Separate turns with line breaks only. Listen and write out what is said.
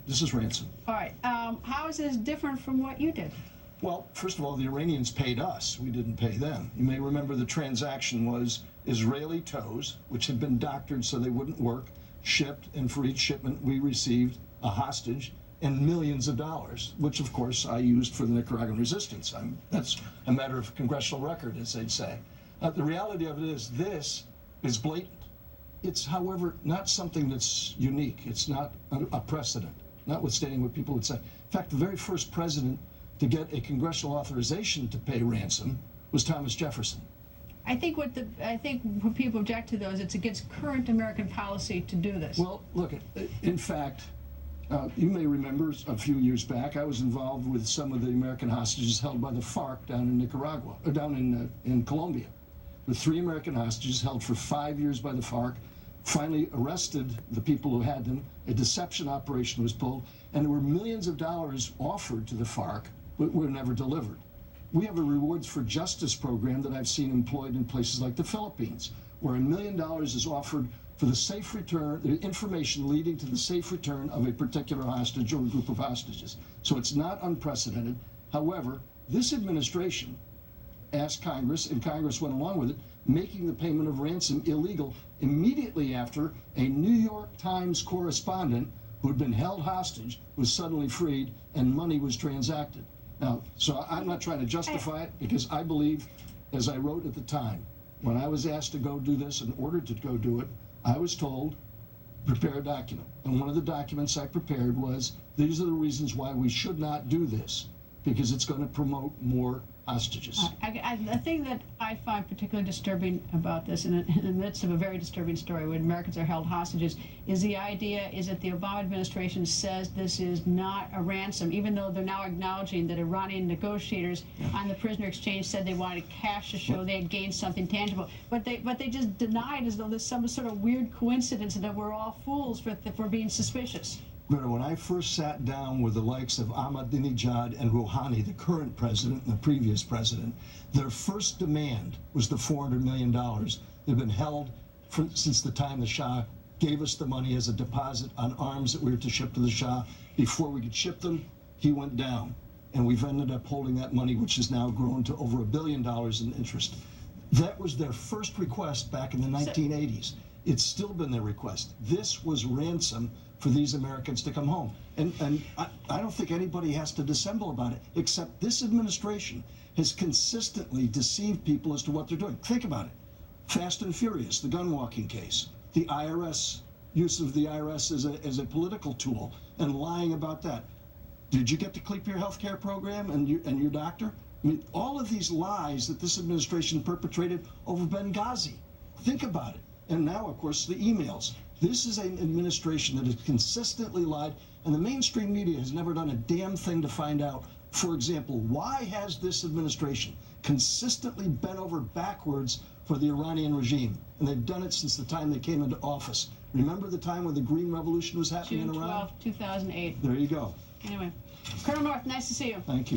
This is ransom.
All right. How is this different from what you did?
Well, first of all, the Iranians paid us. We didn't pay them. You may remember the transaction was Israeli tows, which had been doctored so they wouldn't work, shipped, and for each shipment we received a hostage and millions of dollars, which of course I used for the Nicaraguan resistance. That's a matter of congressional record, as they'd say. The reality of it is this is blatant. It's, however, not something that's unique. It's not a precedent, notwithstanding what people would say. In fact, the very first president to get a congressional authorization to pay ransom was Thomas Jefferson.
I think what people object to, though, is it's against current American policy to do this.
Well, look, in fact, you may remember a few years back, I was involved with some of the American hostages held by the FARC down in Nicaragua, or down in Colombia, with 3 American hostages held for 5 years by the FARC, finally arrested the people who had them, a deception operation was pulled, and there were millions of dollars offered to the FARC, but were never delivered. We have a rewards for justice program that I've seen employed in places like the Philippines, where $1 million is offered for the safe return, the information leading to the safe return of a particular hostage or a group of hostages. So it's not unprecedented. However, this administration asked Congress, and Congress went along with it, making the payment of ransom illegal immediately after a New York Times correspondent who had been held hostage was suddenly freed and money was transacted. Now, so I'm not trying to justify it, because I believe, as I wrote at the time, when I was asked to go do this and ordered to go do it, I was told, prepare a document. And one of the documents I prepared was, these are the reasons why we should not do this, because it's going to promote more hostages.
The thing that I find particularly disturbing about this, in the midst of a very disturbing story when Americans are held hostages, is the idea is that the Obama administration says this is not a ransom, even though they're now acknowledging that Iranian negotiators on the prisoner exchange said they wanted cash to show they had gained something tangible. But they just denied as though there's some sort of weird coincidence and that we're all fools for being suspicious.
When I first sat down with the likes of Ahmadinejad and Rouhani, the current president and the previous president, their first demand was the $400 million. They've been held since the time the Shah gave us the money as a deposit on arms that we were to ship to the Shah. Before we could ship them, he went down. And we've ended up holding that money, which has now grown to over $1 billion in interest. That was their first request back in the 1980s. It's still been their request. This was ransom for these Americans to come home. And I don't think anybody has to dissemble about it, except this administration has consistently deceived people as to what they're doing. Think about it. Fast and Furious, the gun walking case, the IRS, use of the IRS as a political tool, and lying about that. Did you get to keep your health care program and your doctor? I mean, all of these lies that this administration perpetrated over Benghazi. Think about it. And now, of course, the emails. This is an administration that has consistently lied, and the mainstream media has never done a damn thing to find out. For example, why has this administration consistently bent over backwards for the Iranian regime? And they've done it since the time they came into office. Remember the time when the Green Revolution was happening in Iran?
June 12, 2008.
There you go.
Anyway, Colonel North, nice to see you.
Thank you.